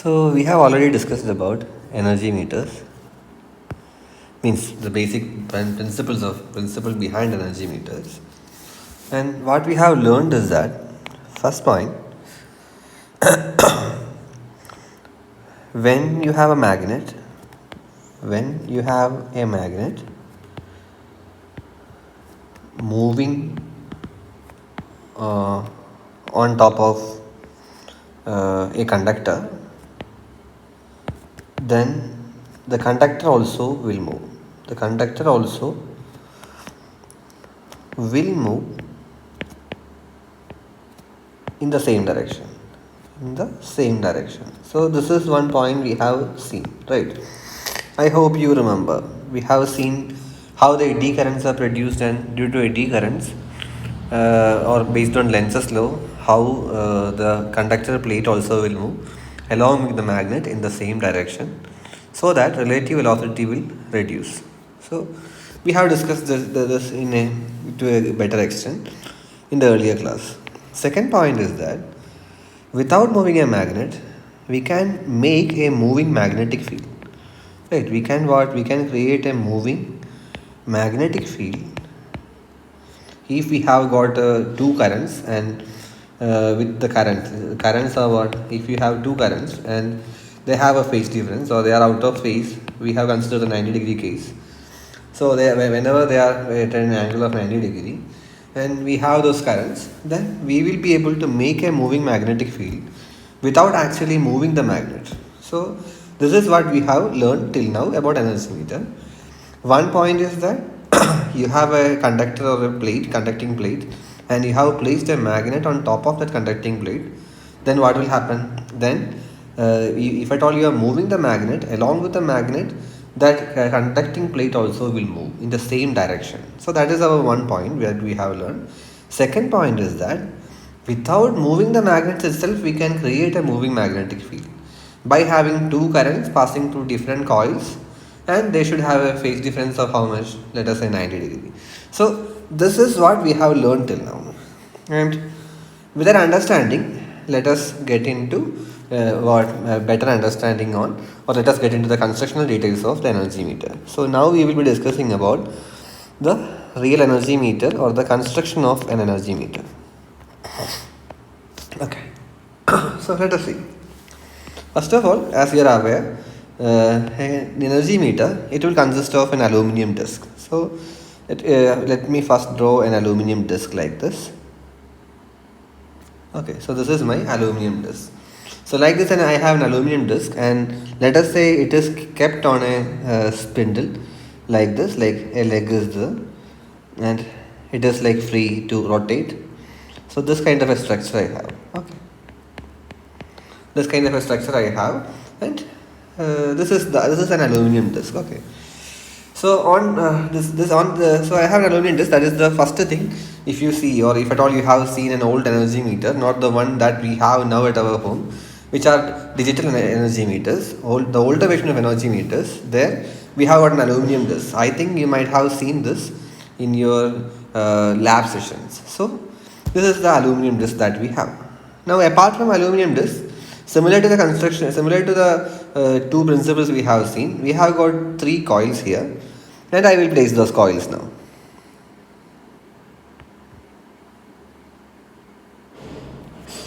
So we have already discussed about energy meters, means the basic principle behind energy meters. And what we have learned is that first point, when you have a magnet, when you have a magnet moving on top of a conductor, then the conductor also will move. The conductor also will move in the same direction. In the same direction. So this is one point we have seen, right? I hope you remember. We have seen how the eddy currents are produced, and due to eddy currents, or based on Lenz's law, how the conductor plate also will move along with the magnet in the same direction, so that relative velocity will reduce. So we have discussed this to a better extent in the earlier class. Second point is that without moving a magnet, we can make a moving magnetic field. Right? We can what? We can create a moving magnetic field if we have got two currents, and with the currents are what? If you have two currents and they have a phase difference, or they are out of phase, we have considered the 90-degree case. So whenever they are at an angle of 90 degree and we have those currents, then we will be able to make a moving magnetic field without actually moving the magnet. So this is what we have learned till now about energy meter. One point is that you have a conductor or a plate, conducting plate, and you have placed a magnet on top of that conducting plate. Then what will happen? Then if at all you are moving the magnet, along with the magnet, that conducting plate also will move in the same direction. So that is our one point that we have learned. Second point is that without moving the magnets itself, we can create a moving magnetic field by having two currents passing through different coils, and they should have a phase difference of how much? Let us say 90 degree. So this is what we have learned till now, and with that understanding, let us get into what better understanding on, or let us get into the constructional details of the energy meter. So now we will be discussing about the real energy meter or the construction of an energy meter. Okay. So let us see. First of all, as you are aware, an energy meter, it will consist of an aluminum disc. So let me first draw an aluminum disc like this. Okay, so this is my aluminum disc. So like this, and I have an aluminum disc, and let us say it is kept on a spindle like this, like a leg is there, and it is like free to rotate. So this kind of a structure I have. Okay, this kind of a structure I have, and this is an aluminum disc. Okay. So on so I have an aluminum disc. That is the first thing. If you see, or if at all you have seen an old energy meter, not the one that we have now at our home, which are digital energy meters, the older version of energy meters, there we have got an aluminum disc. I think you might have seen this in your lab sessions. So this is the aluminum disc that we have. Now apart from aluminum disc, similar to the construction, similar to the two principles we have seen, we have got three coils here, and I will place those coils now.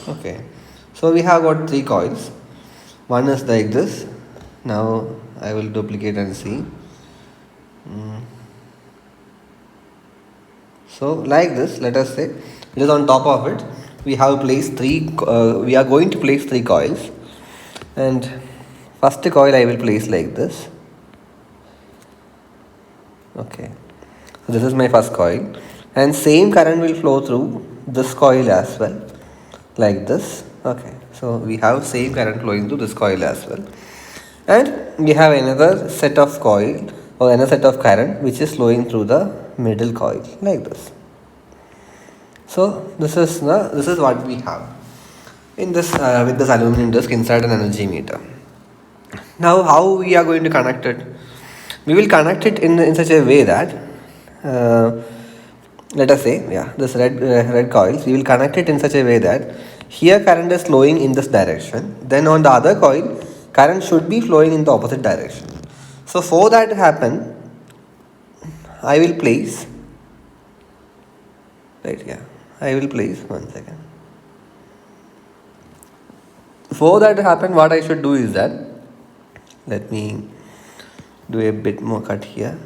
Okay, so we have got three coils. One is like this. Now I will duplicate and see. So like this, let us say it is on top of it. We have placed three. We are going to place three coils, and first coil I will place like this. Okay, so this is my first coil, and same current will flow through this coil as well, like this. Okay, so we have same current flowing through this coil as well, and we have another set of coil or another set of current which is flowing through the middle coil like this. So this is what we have in this with this aluminum disc inside an energy meter. Now how we are going to connect it? We will connect it in such a way that let us say, this red coils, we will connect it in such a way that here current is flowing in this direction, then on the other coil current should be flowing in the opposite direction. So for that to happen, I will place, right, yeah, I will place, one second. For that to happen, what I should do is that, let me do a bit more cut here.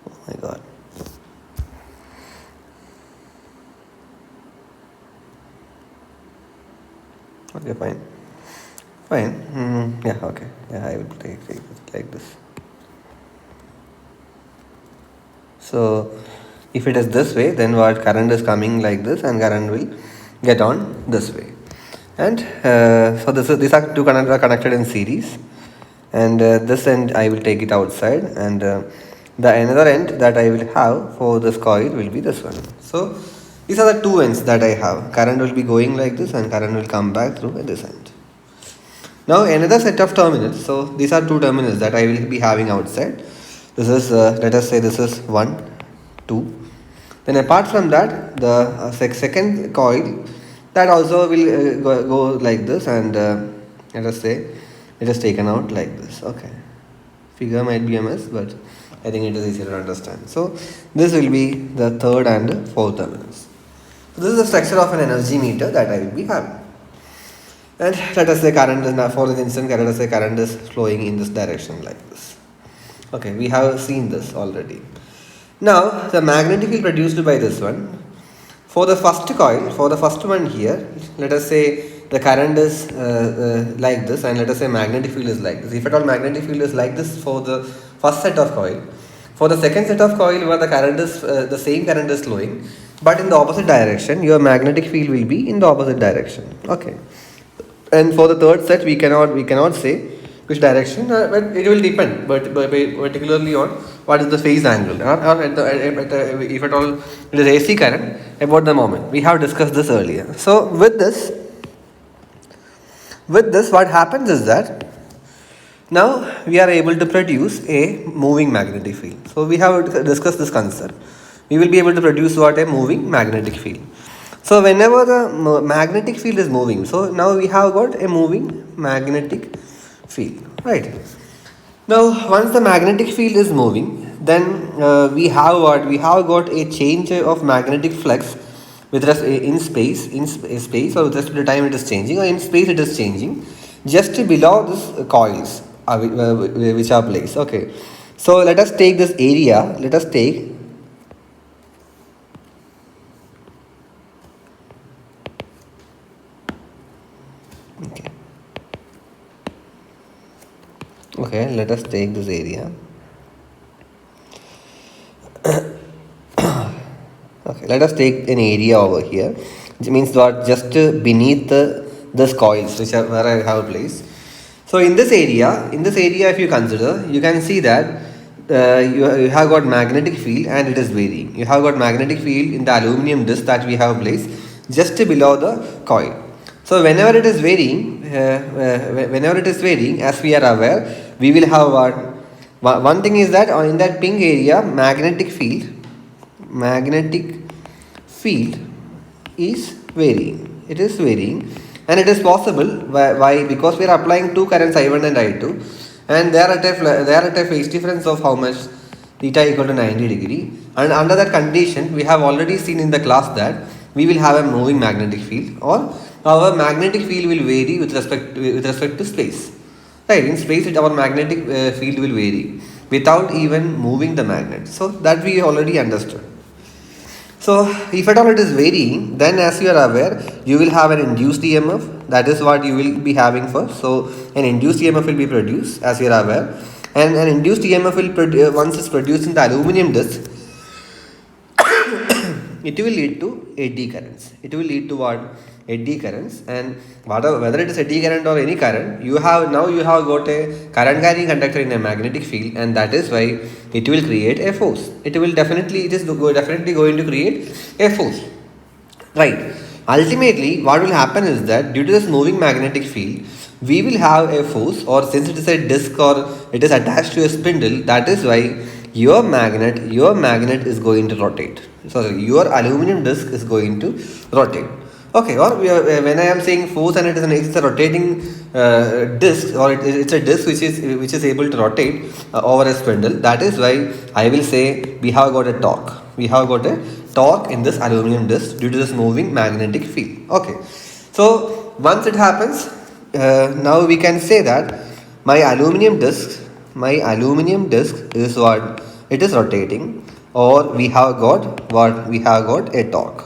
Oh my god. Okay, fine. Fine. Yeah, okay. Yeah, I will take it like this. So, if it is this way, then what, current is coming like this, and current will get on this way. And so these are two are connected in series, and this end I will take it outside, and the another end that I will have for this coil will be this one. So these are the two ends that I have. Current will be going like this, and current will come back through this end. Now another set of terminals. So these are two terminals that I will be having outside. This is let us say this is 1, 2. Then apart from that, the second coil, that also will go like this, and let us say it is taken out like this. Okay, figure might be a mess, but I think it is easier to understand. So this will be the third and fourth terminals. So this is the structure of an energy meter that I will be having. And let us say current is now, for this instant, let us say current is flowing in this direction like this. Okay, we have seen this already. Now the magnetic field produced by this one, for the first coil, for the first one here, let us say the current is like this, and let us say magnetic field is like this. If at all magnetic field is like this for the first set of coil, for the second set of coil where the current is the same current is flowing, but in the opposite direction, your magnetic field will be in the opposite direction. Okay, and for the third set, we cannot say which direction, but it will depend, but particularly on what is the phase angle, or if at all it is AC current, about the moment. We have discussed this earlier. So with this, what happens is that now we are able to produce a moving magnetic field. So we have discussed this concept. We will be able to produce what, a moving magnetic field. So whenever the magnetic field is moving, so now we have got a moving magnetic field, right? Now once the magnetic field is moving, then we have what, we have got a change of magnetic flux with in space, or with respect to time it is changing, or in space it is changing just below this coils which are placed. Okay, so let us take this area, let us take okay, let us take this area. Okay, let us take an area over here, which means that just beneath this coils which are where I have placed. So in this area, if you consider, you can see that you have got magnetic field and it is varying. You have got magnetic field in the aluminum disc that we have placed just below the coil. So whenever it is varying, as we are aware, we will have what? One thing is that in that pink area, magnetic field is varying. It is varying, and it is possible. Why? Because we are applying two currents, I1 and I2, and they are at a phase difference of how much? Theta equal to 90 degree. And under that condition, we have already seen in the class that we will have a moving magnetic field, or our magnetic field will vary with respect to space. Right, in space our magnetic field will vary without even moving the magnet. So that we already understood. So if at all it is varying, then as you are aware, you will have an induced EMF. That is what you will be having first. So an induced EMF will be produced, as you are aware, and an induced EMF will once it's produced in the aluminum disc, it will lead to eddy currents. It will lead to what? Eddy currents. And whether it is eddy current or any current, you have got a current carrying conductor in a magnetic field, and that is why it will create a force. It is definitely going to create a force, right? Ultimately, what will happen is that due to this moving magnetic field, we will have a force, or since it is a disc or it is attached to a spindle, that is why your magnet is going to rotate. your aluminum disc is going to rotate. Okay, or when I am saying force and it's a rotating disc, or it's a disc which is able to rotate over a spindle. That is why I will say we have got a torque. We have got a torque in this aluminum disc due to this moving magnetic field. Okay, so once it happens, now we can say that my aluminum disc is what it is rotating, or we have got a torque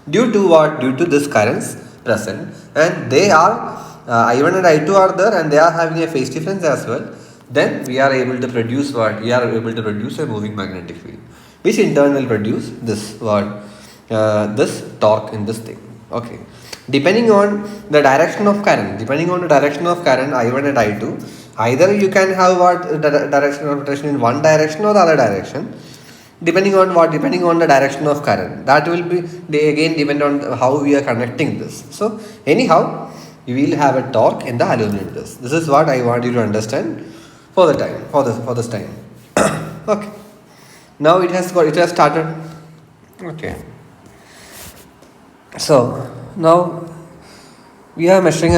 due to what, due to this currents present, and they are I1 and I2 are there, and they are having a phase difference as well. Then we are able to produce a moving magnetic field, which in turn will produce this torque in this thing. Okay, depending on the direction of current I1 and I2, either you can have the direction of rotation in one direction or the other direction, depending on the direction of current. That will be, they again depend on how we are connecting this. So anyhow, you will have a torque in the aluminum disc. This is what I want you to understand for this time. Okay, now it has started. Okay, so now we are measuring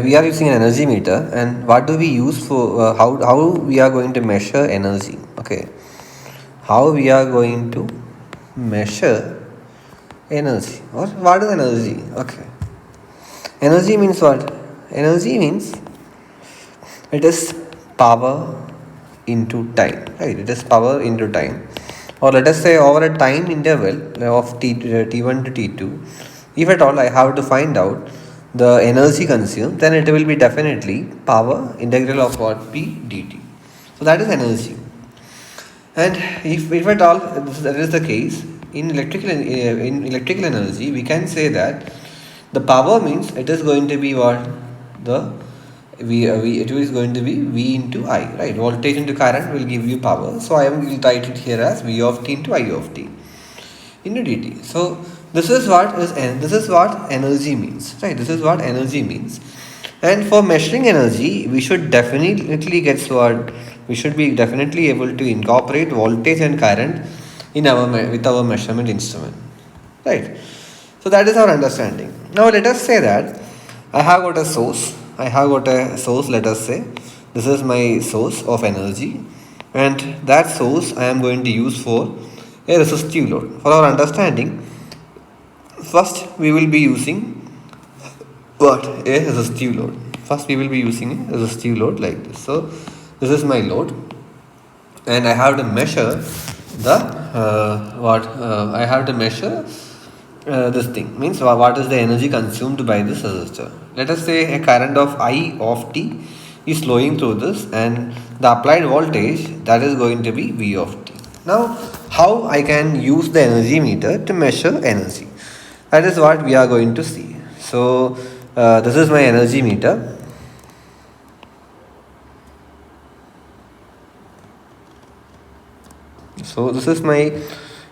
we are using an energy meter, and what do we use for how we are going to measure energy? Okay, how we are going to measure energy, or what is energy? Okay, energy means what? Energy means it is power into time, right? It is power into time, or let us say over a time interval of t1 to t2. If at all I have to find out the energy consumed, then it will be definitely power integral of what, p dt. So that is energy. And if at all that is the case, in electrical energy, we can say that the power means it is going to be what, it is going to be V into I, right? Voltage into current will give you power. So I will write it here as V of t into I of t into dt. So this is what energy means, right? This is what energy means. And for measuring energy, we should definitely be definitely able to incorporate voltage and current with our measurement instrument, right? So that is our understanding. Now let us say that I have got a source. Let us say this is my source of energy, and that source I am going to use for a resistive load. For our understanding, first we will be using a resistive load. Like this. So this is my load, and I have to measure this thing, means what is the energy consumed by this resistor. Let us say a current of I of t is flowing through this, and the applied voltage, that is going to be V of t. Now how I can use the energy meter to measure energy, that is what we are going to see. So this is my energy meter. So this is my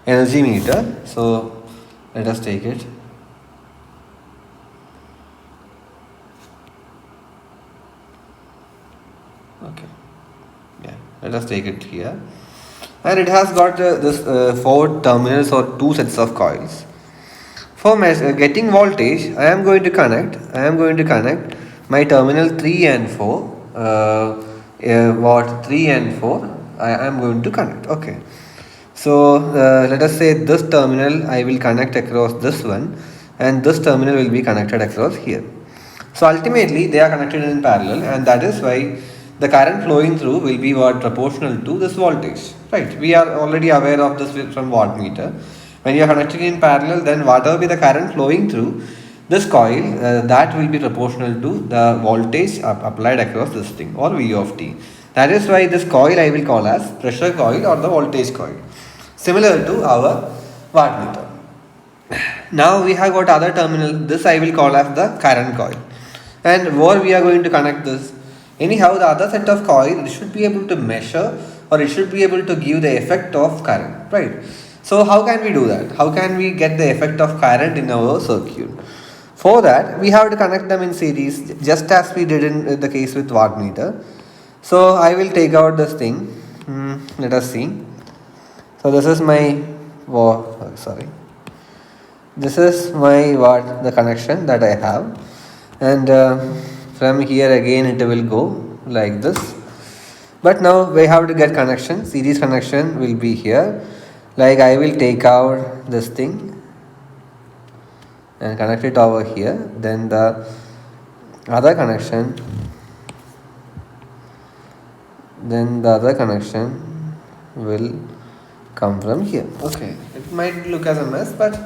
energy meter. So let us take it. Okay, yeah, let us take it here, and it has got this 4 terminals or 2 sets of coils. For getting voltage, I am going to connect my terminal 3 and 4. 3 and 4 I am going to connect. Okay, so let us say this terminal I will connect across this one, and this terminal will be connected across here. So ultimately they are connected in parallel, and that is why the current flowing through will be proportional to this voltage, right? We are already aware of this from wattmeter. When you are connected in parallel, then whatever be the current flowing through this coil, that will be proportional to the voltage applied across this thing, or V of t. That is why this coil I will call as pressure coil or the voltage coil, similar to our wattmeter. Now we have got other terminal. This I will call as the current coil, and where we are going to connect this. Anyhow, the other set of coil, it should be able to measure, or it should be able to give the effect of current, right? So how can we do that? How can we get the effect of current in our circuit? For that, we have to connect them in series, just as we did in the case with wattmeter. So I will take out this thing. Let us see. So this is my sorry, this is my the connection that I have, and from here again it will go like this. But now we have to get connection. Series connection will be here. Like I will take out this thing and connect it over here. Then the other connection, will come from here. Okay, it might look as a mess, but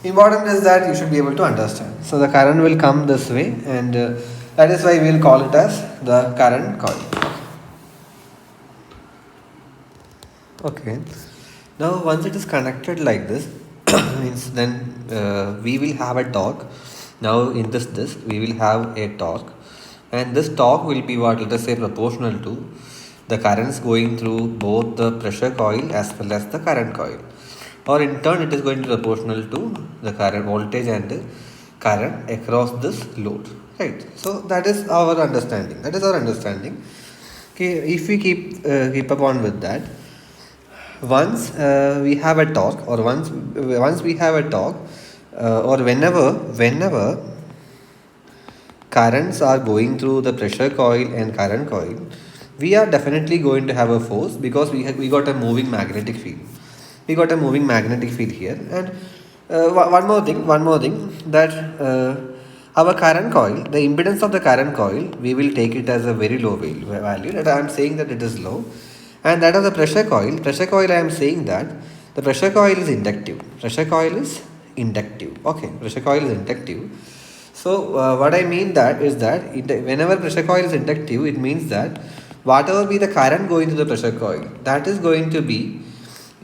important is that you should be able to understand. So the current will come this way, and that is why we will call it as the current coil. Okay, now once it is connected like this, means then we will have a torque. Now in this disc we will have a torque, and this torque will be what, let us say, proportional to the currents going through both the pressure coil as well as the current coil, or in turn it is going to be proportional to the current voltage and current across this load, right? So that is our understanding. Okay, if we keep upon with that, once we have a torque, or once we have a torque, or whenever currents are going through the pressure coil and current coil, we are definitely going to have a force, because we got a moving magnetic field. Here, and one more thing, that our current coil, the impedance of the current coil, we will take it as a very low value, that I am saying that it is low. And that of the pressure coil, I am saying that the pressure coil is inductive. Okay, pressure coil is inductive. So what I mean that is that whenever pressure coil is inductive, it means that whatever be the current going through the pressure coil, that is going to be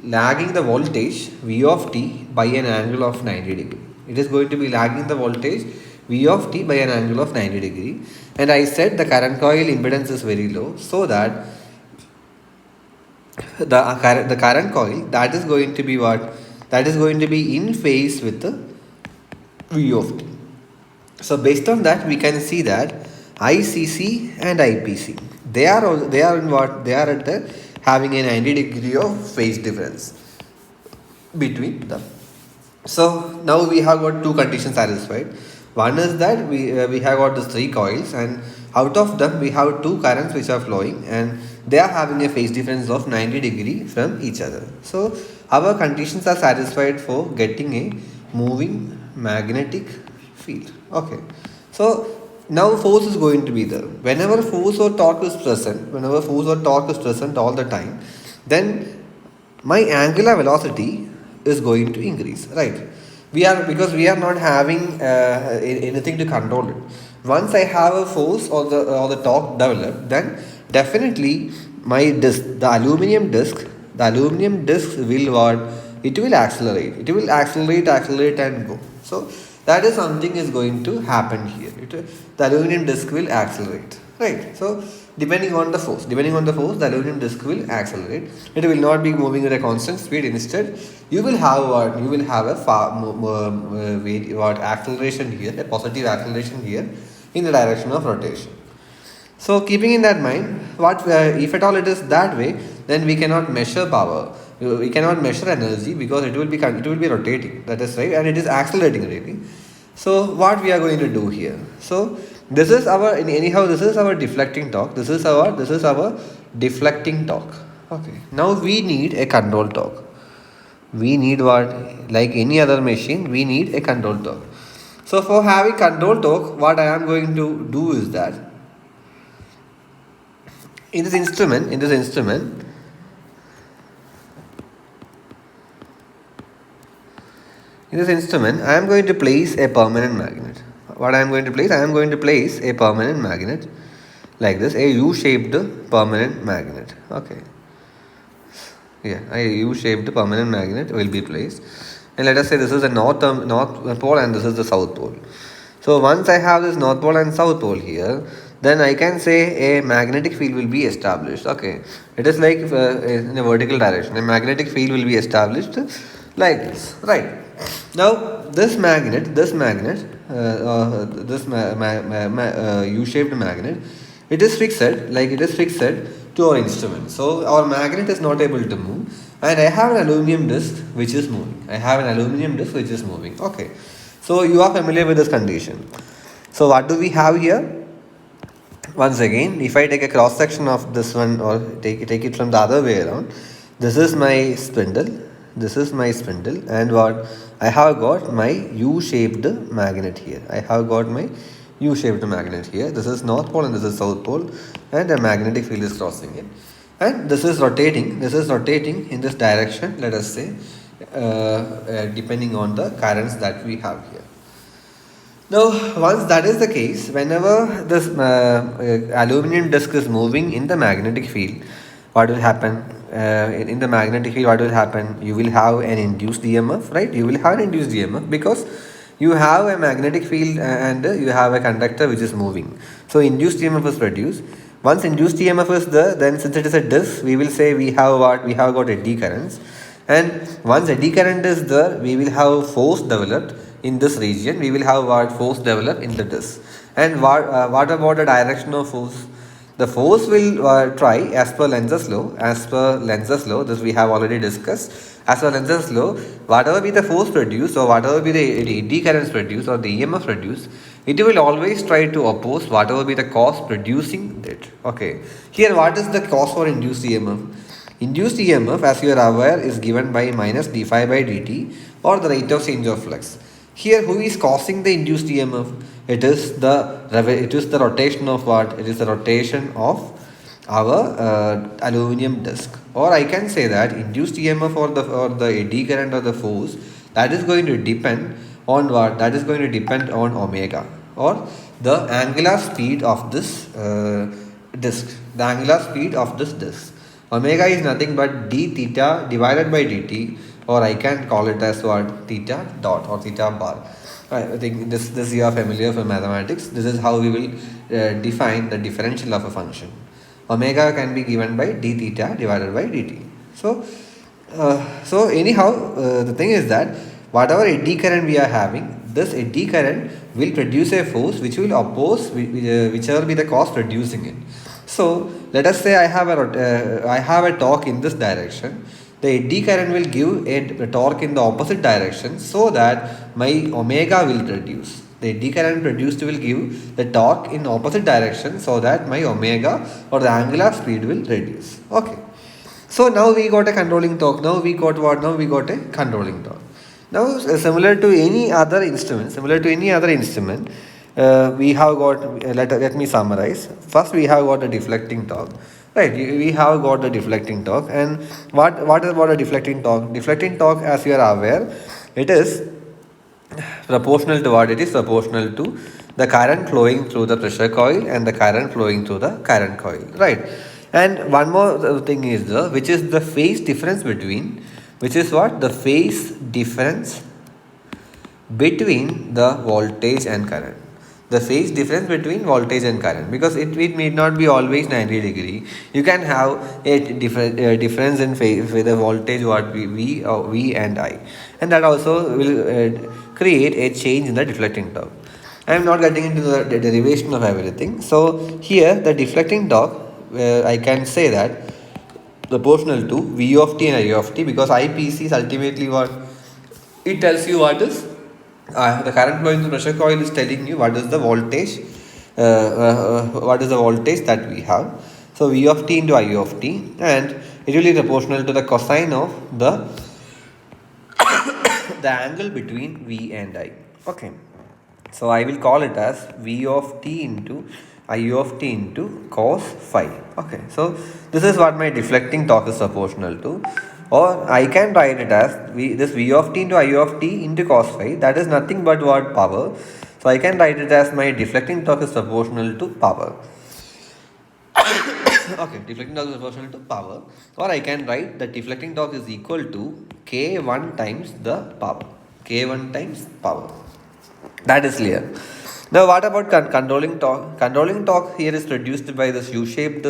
lagging the voltage V of t by an angle of 90 degree. It is going to be lagging the voltage V of t by an angle of 90 degree. And I said the current coil impedance is very low, so that the current coil, that is going to be what? That is going to be in phase with the V of t. So based on that, we can see that ICC and IPC, they are in what? They are at having a 90 degree of phase difference between them. So now we have got two conditions satisfied. One is that we have got these three coils, and out of them we have two currents which are flowing, and they are having a phase difference of 90 degree from each other. So our conditions are satisfied for getting a moving magnetic field. Okay, so now force is going to be there. Whenever force or torque is present all the time, then my angular velocity is going to increase, right? Because we are not having anything to control it. Once I have a force or the torque developed, then definitely my disc, the aluminum disc will what? It will accelerate. And go. So that is something is going to happen here. The aluminum disc will accelerate, right? So depending on the force, the aluminum disc will accelerate. It will not be moving at a constant speed. Instead, you will have what? You will have a acceleration here, a positive acceleration here in the direction of rotation. So keeping in that mind, if at all it is that way, then we cannot measure power. We cannot measure energy, because it will be rotating. That is right, and it is accelerating really. So what we are going to do here? So this is our deflecting torque. This is our deflecting torque. Okay. Now we need a control torque. We need what? Like any other machine, we need a control torque. So for having control torque, what I am going to do is that in this instrument, I am going to place a permanent magnet. What I am going to place? I am going to place a permanent magnet like this, a U-shaped permanent magnet. Okay. Yeah, a U-shaped permanent magnet will be placed. And let us say this is the north pole and this is the south pole. So once I have this north pole and south pole here, then I can say a magnetic field will be established. Okay, it is like in a vertical direction. A magnetic field will be established like this, right? Now this U-shaped magnet, it is fixed to our instrument. So our magnet is not able to move. and I have an aluminum disc which is moving. Okay, so you are familiar with this condition. So what do we have here? Once again, if I take a cross section of this one, or take it from the other way around, this is my spindle, and what I have got my U-shaped magnet here. This is north pole and this is south pole, and a magnetic field is crossing it, and this is rotating in this direction, let us say, depending on the currents that we have here. Now, once that is the case, whenever this aluminum disc is moving in the magnetic field, what will happen? In the magnetic field, what will happen? You will have an induced EMF, right? You will have an induced EMF because you have a magnetic field and you have a conductor which is moving. So, induced EMF is produced. Once induced EMF is there, then since it is a disc, we will say we have what? We have got eddy currents. And once eddy current is there, we will have force developed in this region. We will have what? Force developed in the disc. And what about the direction of force? The force will try as per Lenz's law. This we have already discussed. As per Lenz's law, whatever be the force produced, or whatever be the eddy currents produced, or the EMF produced, it will always try to oppose whatever be the cause producing it. Okay. Here, what is the cause for induced EMF? Induced EMF, as you are aware, is given by minus d phi by dt, or the rate of change of flux. Here, who is causing the induced EMF? It is the rotation of what? It is the rotation of our aluminum disc. Or I can say that induced EMF, or the eddy current, or the force, that is going to depend on what? That is going to depend on omega, or the angular speed of this disc. Omega is nothing but d theta divided by dt, or I can call it as what? Theta dot, or theta bar. I think this you are familiar from mathematics. This is how we will define the differential of a function. Omega can be given by d theta divided by dt. So anyhow, the thing is that whatever eddy current we are having, this eddy current will produce a force which will oppose whichever be the cause producing it. So let us say I have a torque in this direction. The eddy current will give a torque in the opposite direction, so that my omega will reduce. The eddy current produced will give the torque in opposite direction, so that my omega, or the angular speed, will reduce. Okay. So now we got a controlling torque. Now we got a controlling torque. Now similar to any other instrument, we have got, let me summarize. First, we have got a deflecting torque. Right, we have got the deflecting torque. And what is about a deflecting torque? Deflecting torque, as you are aware, it is proportional to what? It is proportional to the current flowing through the pressure coil and the current flowing through the current coil. Right. And one more thing is which is the phase difference between, which is what? The phase difference between the voltage and current. The phase difference between voltage and current, because it need not be always 90 degree. You can have a difference in phase with the voltage, what V and I, and that also will create a change in the deflecting torque. I am not getting into the derivation of everything. So here the deflecting torque, I can say that proportional to V of t and I of t, because IPC is ultimately what it tells you what is the current flowing through pressure coil is telling you what is the voltage, that we have. So V of t into I of t, and it will be proportional to the cosine of the angle between V and I. Okay, so I will call it as V of t into I of t into cos phi. Okay, so this is what my deflecting torque is proportional to. Or I can write it as this V of t into I of t into cos phi. That is nothing but what? Power. So I can write it as my deflecting torque is proportional to power. Okay, deflecting torque is proportional to power. Or I can write that deflecting torque is equal to K1 times the power. K1 times power. That is clear. Now what about controlling torque? Controlling torque here is produced by this U-shaped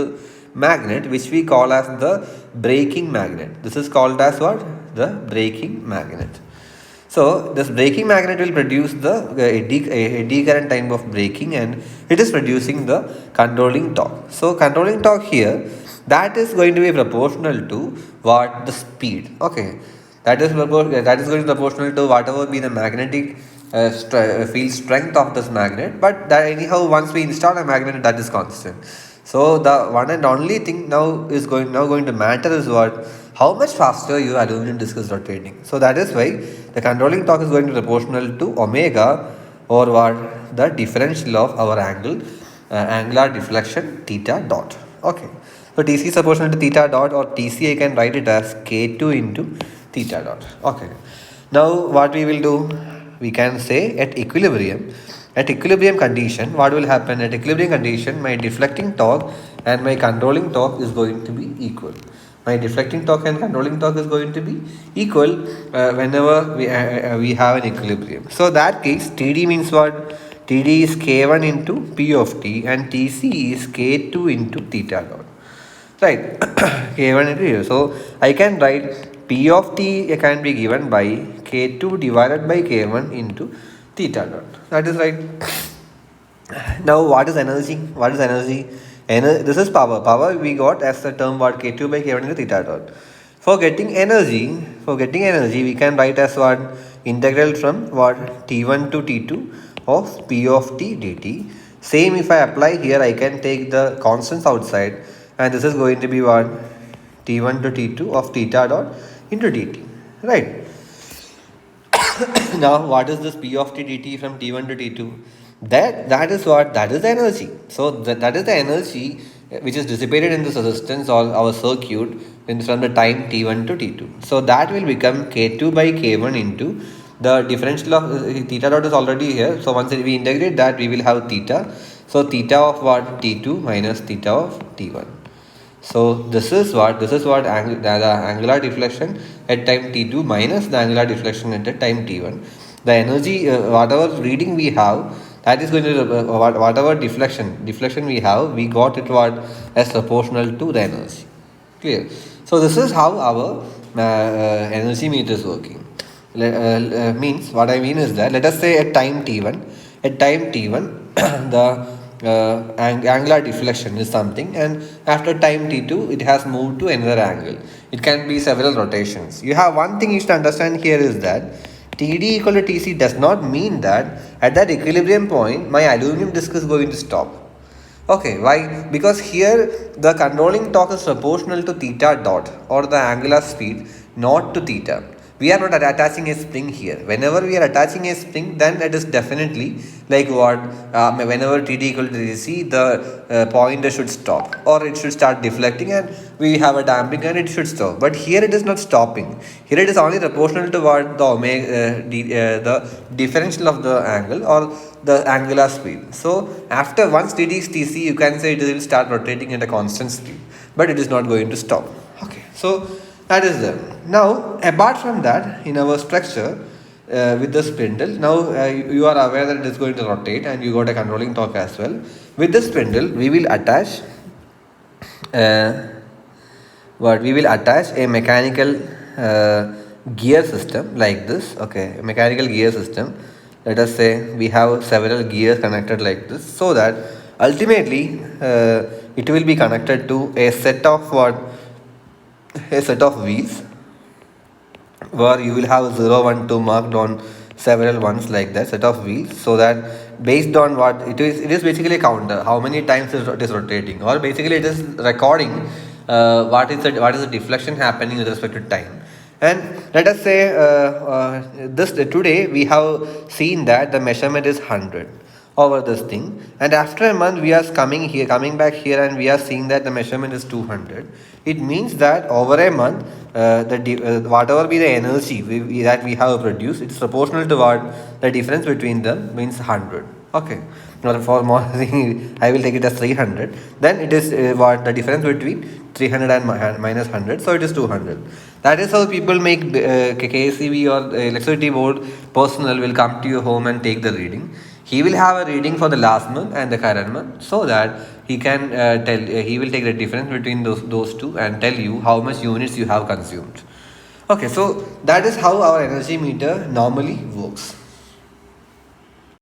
magnet, which we call as the braking magnet. This is called as what? The braking magnet. So this braking magnet will produce the eddy current type of braking, and it is producing the controlling torque. So controlling torque here, that is going to be proportional to what the speed. Okay, that is going to be proportional to whatever be the magnetic field strength of this magnet. But that anyhow, once we install a magnet, that is constant. So the one and only thing now going to matter is what, how much faster your aluminum disc is rotating. So that is why the controlling torque is going to be proportional to omega, or what, the differential of our angular deflection theta dot. Okay, so TC is proportional to theta dot, or TC I can write it as K2 into theta dot. Okay, now what we will do, we can say at equilibrium condition, what will happen at equilibrium condition, my deflecting torque and my controlling torque is going to be equal. My deflecting torque and controlling torque is going to be equal whenever we have an equilibrium. So that case, TD means what? TD is K1 into P of T, and TC is K2 into theta dot. Right, K1 into here. So I can write P of T can be given by K2 divided by K1 into theta dot. That is right. Now what is energy? What is energy? This is power. Power we got as the term what, K2 by K1 into theta dot. For getting energy, we can write as what, integral from what, T1 to T2 of P of T dt. Same if I apply here, I can take the constants outside, and this is going to be what, T1 to T2 of theta dot into dt. Right. Now what is this P of T dt from T1 to T2? That is what, that is the energy. So that is the energy which is dissipated in this resistance or our circuit from the time T1 to T2. So that will become K2 by K1 into the differential of theta dot is already here. So once we integrate that, we will have theta. So theta of what, T2 minus theta of T1. So this is what the angular deflection at time T2 minus the angular deflection at the time T1. The energy, whatever reading we have, that is going to whatever deflection we have, we got it what, as proportional to the energy. Clear? So this is how our energy meter is working. Means what I mean is that, let us say at time T1 the angular deflection is something, and after time T2 it has moved to another angle. It can be several rotations. You have one thing you should understand here is that TD equal to TC does not mean that at that equilibrium point my aluminum disc is going to stop. Okay, why? Because here the controlling torque is proportional to theta dot, or the angular speed, not to theta. We are not attaching a spring here. Whenever we are attaching a spring, then it is definitely like what, whenever TD equal to TC, the pointer should stop, or it should start deflecting, and we have a damping and it should stop. But here it is not stopping. Here it is only proportional to what, the omega, the differential of the angle or the angular speed. So after once TD is TC, you can say it will start rotating at a constant speed, but it is not going to stop. Okay, so that is there. Now apart from that, in our structure with the spindle, now you are aware that it is going to rotate, and you got a controlling torque as well. With the spindle we will attach a mechanical gear system like this. Okay, a mechanical gear system. Let us say we have several gears connected like this, so that ultimately it will be connected to a set of wheels, where you will have 0, 1, 2 marked on several ones like that, set of wheels, so that based on what it is basically a counter, how many times it is rotating, or basically it is recording what is the deflection happening with respect to time. And let us say today we have seen that the measurement is 100 over this thing, and after a month we are coming back here, and we are seeing that the measurement is 200. It means that over a month whatever be the energy that we have produced, it is proportional to what, the difference between them means 100. Okay, now for more I will take it as 300. Then it is what, the difference between 300 and minus 100, so it is 200. That is how people make KSEB or electricity board personnel will come to your home and take the reading. He will have a reading for the last month and the current month, so that he can he will take the difference between those two and tell you how much units you have consumed. Okay, so that is how our energy meter normally works.